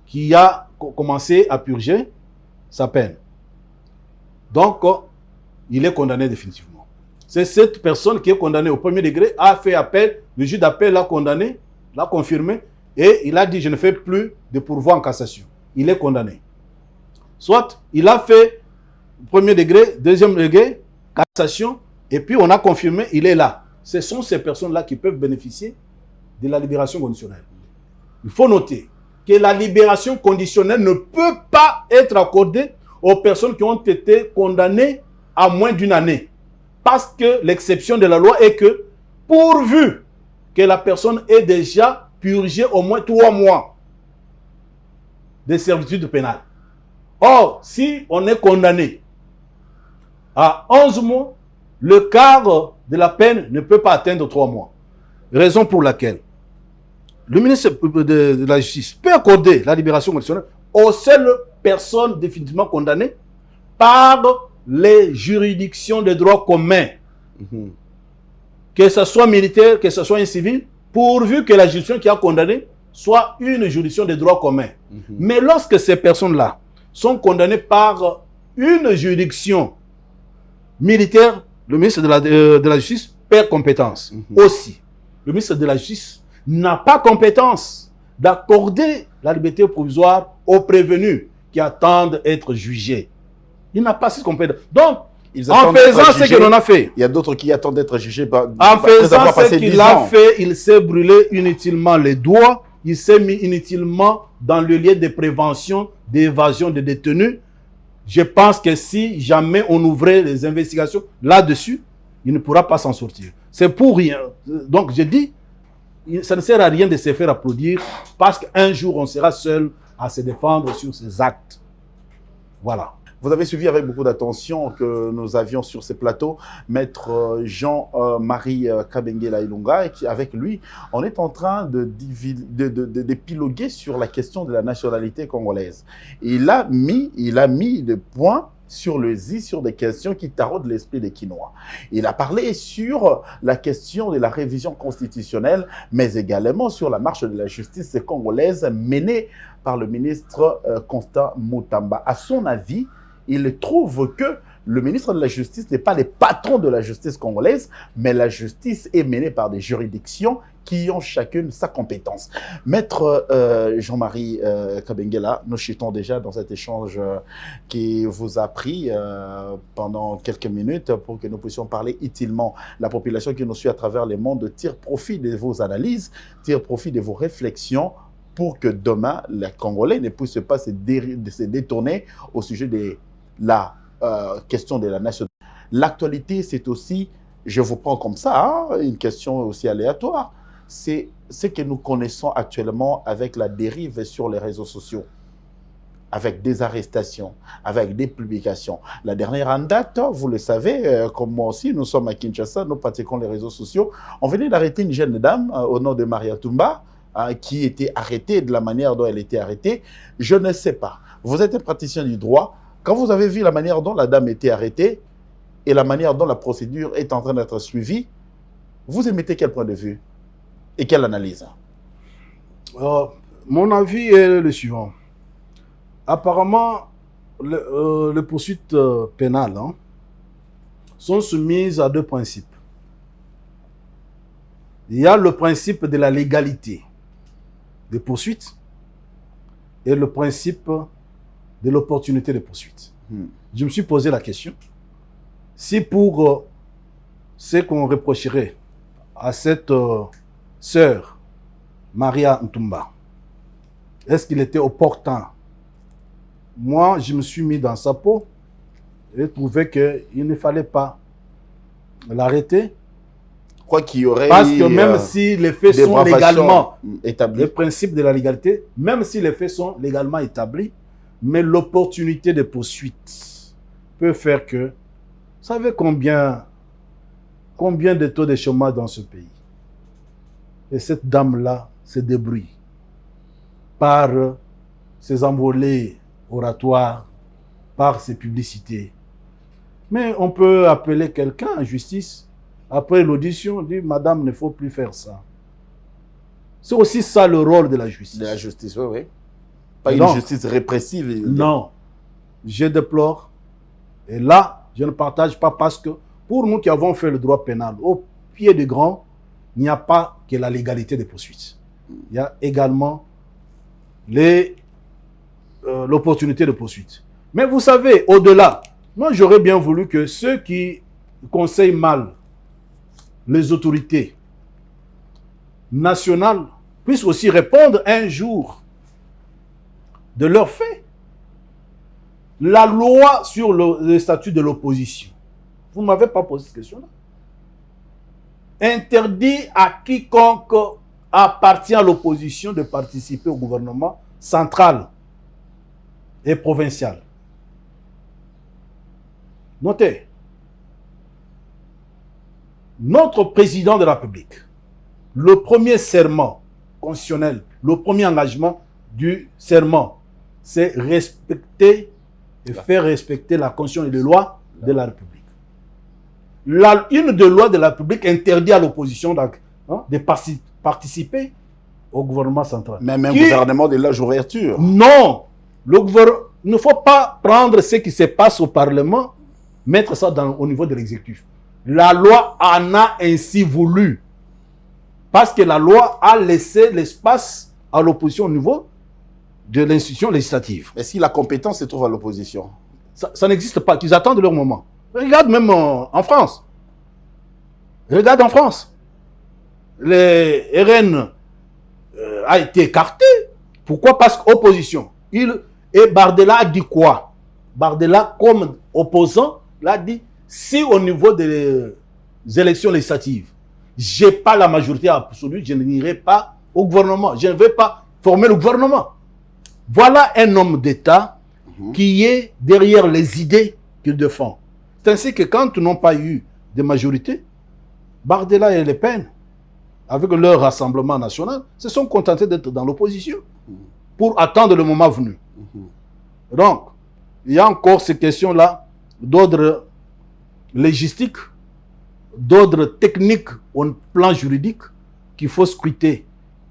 S2: qui a commencé à purger sa peine. Donc, il est condamné définitivement. C'est cette personne qui est condamnée au premier degré, a fait appel, le juge d'appel l'a condamné, l'a confirmé, et il a dit, je ne fais plus de pourvoi en cassation. Il est condamné. Soit, il a fait premier degré, deuxième degré, cassation, et puis on a confirmé, il est là. Ce sont ces personnes-là qui peuvent bénéficier de la libération conditionnelle. Il faut noter que la libération conditionnelle ne peut pas être accordée aux personnes qui ont été condamnées à moins d'une année. Parce que l'exception de la loi est que, pourvu que la personne ait déjà purgé au moins 3 mois de servitude pénale. Or, si on est condamné à 11 mois, le quart de la peine ne peut pas atteindre 3 mois. Raison pour laquelle le ministre de la Justice peut accorder la libération conditionnelle aux seules personnes définitivement condamnées par les juridictions de droit commun. Que ce soit militaire, que ce soit un civil, pourvu que la juridiction qui a condamné soit une juridiction de droit commun. Mais lorsque ces personnes-là sont condamnées par une juridiction militaire, le ministre de la Justice perd compétence. Aussi, le ministre de la Justice n'a pas compétence d'accorder la liberté provisoire aux prévenus qui attendent d'être jugés. Il n'a pas cette compétence. Donc, en faisant ce que l'on a fait,
S1: il y a d'autres qui attendent d'être jugés.
S2: En faisant ce qu'il a fait, il s'est brûlé inutilement les doigts, il s'est mis inutilement dans le lien de prévention, d'évasion des détenus. Je pense que si jamais on ouvrait les investigations là-dessus, il ne pourra pas s'en sortir. C'est pour rien. Donc, je dis, ça ne sert à rien de se faire applaudir parce qu'un jour, on sera seul à se défendre sur ces actes. Voilà.
S1: Vous avez suivi avec beaucoup d'attention que nous avions sur ces plateaux Maître Jean-Marie Kabengela Ilunga, et avec lui, on est en train d'épiloguer sur la question de la nationalité congolaise. Il a mis des points sur le i, sur des questions qui taraudent l'esprit des Quinois. Il a parlé sur la question de la révision constitutionnelle, mais également sur la marche de la justice congolaise menée par le ministre Constant Mutamba. À son avis, il trouve que le ministre de la Justice n'est pas le patron de la justice congolaise, mais la justice est menée par des juridictions qui ont chacune sa compétence. Maître Jean-Marie Kabengela, nous chutons déjà dans cet échange qui vous a pris pendant quelques minutes pour que nous puissions parler utilement. La population qui nous suit à travers le monde tire profit de vos analyses, tire profit de vos réflexions pour que demain, les Congolais ne puissent pas se détourner au sujet de la question de la nation. L'actualité, c'est aussi, je vous prends comme ça, hein, une question aussi aléatoire, c'est ce que nous connaissons actuellement avec la dérive sur les réseaux sociaux, avec des arrestations, avec des publications. La dernière en date, vous le savez, comme moi aussi, nous sommes à Kinshasa, nous pratiquons les réseaux sociaux. On venait d'arrêter une jeune dame au nom de Maria Tumba, qui était arrêtée de la manière dont elle était arrêtée. Je ne sais pas. Vous êtes un praticien du droit. Quand vous avez vu la manière dont la dame était arrêtée et la manière dont la procédure est en train d'être suivie, vous émettez quel point de vue et quelle analyse?
S2: Mon avis est le suivant. Apparemment, les poursuites pénales sont soumises à 2 principes. Il y a le principe de la légalité des poursuites et le principe de l'opportunité de poursuite. Je me suis posé la question, si pour ce qu'on reprocherait à cette sœur, Maria Ntumba, est-ce qu'il était opportun? Moi, je me suis mis dans sa peau et trouvé qu'il ne fallait pas l'arrêter.
S1: Quoi qu'il y aurait
S2: parce que même si les faits sont légalement
S1: établis,
S2: le principe de la légalité, même si les faits sont légalement établis, mais l'opportunité de poursuite peut faire que, vous savez combien combien de taux de chômage dans ce pays? Et cette dame-là se débrouille par ses envolées oratoires, par ses publicités. Mais on peut appeler quelqu'un en justice, après l'audition, on dit, madame, il ne faut plus faire ça. C'est aussi ça le rôle de la justice.
S1: De la justice, oui, oui. Pas
S2: Donc,
S1: une justice répressive.
S2: Non. Je déplore. Et là, je ne partage pas parce que pour nous qui avons fait le droit pénal au pied du grand, il n'y a pas que la légalité des poursuites. Il y a également l'opportunité de poursuite. Mais vous savez, au-delà, moi j'aurais bien voulu que ceux qui conseillent mal les autorités nationales puissent aussi répondre un jour de leurs faits. La loi sur le statut de l'opposition, vous ne m'avez pas posé cette question-là, interdit à quiconque appartient à l'opposition de participer au gouvernement central et provincial. Notez, notre président de la République, le premier serment constitutionnel, le premier engagement du serment, c'est respecter et faire respecter la Constitution et les lois de la République. Une des lois de la République interdit à l'opposition de participer au gouvernement central.
S1: Même un gouvernement de l'âge ouverture.
S2: Non, il ne faut pas prendre ce qui se passe au Parlement, mettre ça au niveau de l'exécutif. La loi en a ainsi voulu. Parce que la loi a laissé l'espace à l'opposition au niveau de l'institution législative.
S1: Et si la compétence se trouve à l'opposition?
S2: Ça n'existe pas, qu'ils attendent leur moment. Regarde même en France. Regarde en France. Le RN a été écarté. Pourquoi? Parce qu'opposition. Et Bardella a dit quoi? Bardella, comme opposant, l'a dit, si au niveau des élections législatives, je n'ai pas la majorité absolue, je n'irai pas au gouvernement. Je ne vais pas former le gouvernement. Voilà un homme d'État qui est derrière les idées qu'il défend. C'est ainsi que quand ils n'ont pas eu de majorité, Bardella et Le Pen, avec leur rassemblement national, se sont contentés d'être dans l'opposition pour attendre le moment venu. Donc, il y a encore ces questions-là d'ordre légistique, d'ordre technique au plan juridique qu'il faut scruter.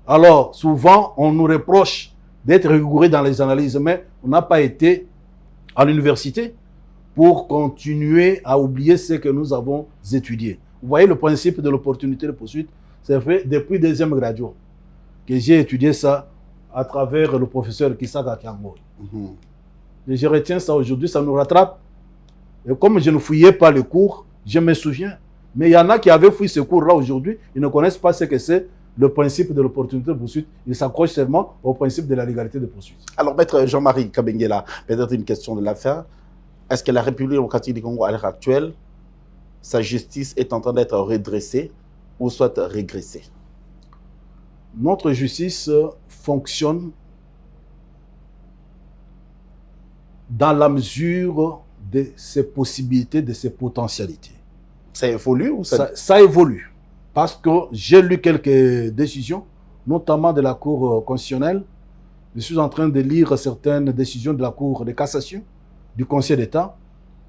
S2: Alors, souvent, on nous reproche d'être rigoureux dans les analyses, mais on n'a pas été à l'université pour continuer à oublier ce que nous avons étudié. Vous voyez, le principe de l'opportunité de poursuite, c'est fait depuis deuxième graduat que j'ai étudié ça à travers le professeur Kisaka Kiango. Et je retiens ça aujourd'hui, ça nous rattrape. Et comme je ne fouillais pas les cours, je me souviens. Mais il y en a qui avaient fouillé ce cours-là aujourd'hui, ils ne connaissent pas ce que c'est le principe de l'opportunité de poursuite. Ils s'accrochent seulement au principe de la légalité de poursuite.
S1: Alors, maître Jean-Marie Kabengela, peut-être une question de l'affaire. Est-ce que la République démocratique du Congo, à l'heure actuelle, sa justice est en train d'être redressée ou soit régressée?
S2: Notre justice fonctionne dans la mesure de ses possibilités, de ses potentialités.
S1: Ça évolue ou
S2: ça évolue. Parce que j'ai lu quelques décisions, notamment de la Cour constitutionnelle. Je suis en train de lire certaines décisions de la Cour de cassation, du Conseil d'État.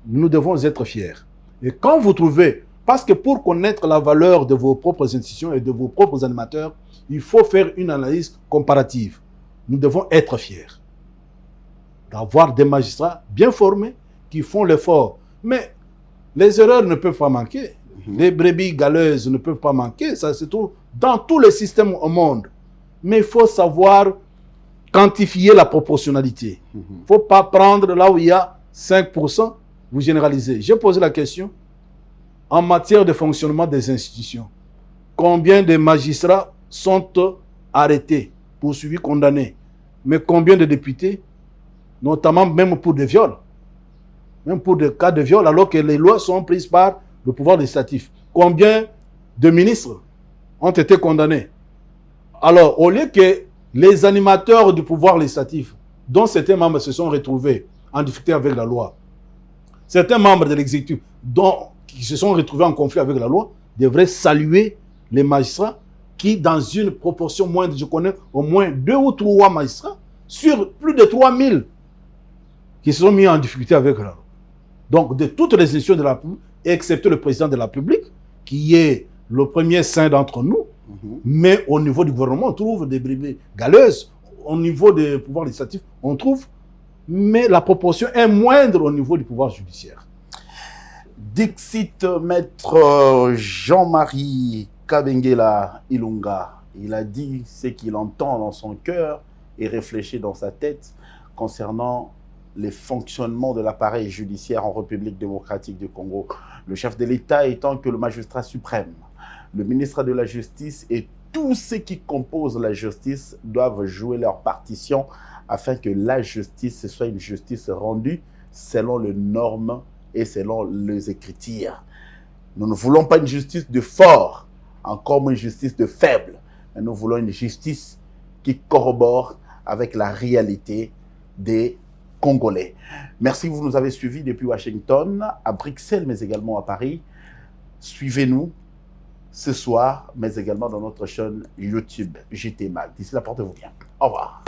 S2: Nous devons être fiers. Et quand vous trouvez, parce que pour connaître la valeur de vos propres institutions et de vos propres animateurs, il faut faire une analyse comparative. Nous devons être fiers d'avoir des magistrats bien formés qui font l'effort. Mais les erreurs ne peuvent pas manquer. Les brebis galeuses ne peuvent pas manquer. Ça se trouve dans tous les systèmes au monde. Mais il faut savoir quantifier la proportionnalité. Il ne faut pas prendre là où il y a 5%, vous généralisez. J'ai posé la question en matière de fonctionnement des institutions. Combien de magistrats sont arrêtés, poursuivis, condamnés? Mais combien de députés, notamment même pour des viols, même pour des cas de viol, alors que les lois sont prises par le pouvoir législatif? Combien de ministres ont été condamnés? Alors, au lieu que les animateurs du pouvoir législatif, dont certains membres se sont retrouvés en difficulté avec la loi, certains membres de l'exécutif qui se sont retrouvés en conflit avec la loi, devrait saluer les magistrats qui, dans une proportion moindre, je connais au moins 2 ou 3 magistrats sur plus de 3000 qui se sont mis en difficulté avec la loi. Donc, de toutes les institutions de la République, excepté le président de la République, qui est le premier saint d'entre nous, mais au niveau du gouvernement, on trouve des bribes galeuses. Au niveau des pouvoirs législatifs, on trouve, mais la proportion est moindre au niveau du pouvoir judiciaire.
S1: Dixit maître Jean-Marie Kabengela Ilunga, il a dit ce qu'il entend dans son cœur et réfléchit dans sa tête concernant les fonctionnements de l'appareil judiciaire en République démocratique du Congo. Le chef de l'État étant que le magistrat suprême, le ministre de la Justice et tous ceux qui composent la justice doivent jouer leur partition afin que la justice soit une justice rendue selon les normes et selon les écritures. Nous ne voulons pas une justice de fort, encore moins une justice de faible, mais nous voulons une justice qui corrobore avec la réalité des Congolais. Merci, vous nous avez suivis depuis Washington, à Bruxelles, mais également à Paris. Suivez-nous ce soir, mais également dans notre chaîne YouTube JT Mag. D'ici là, portez-vous bien. Au revoir.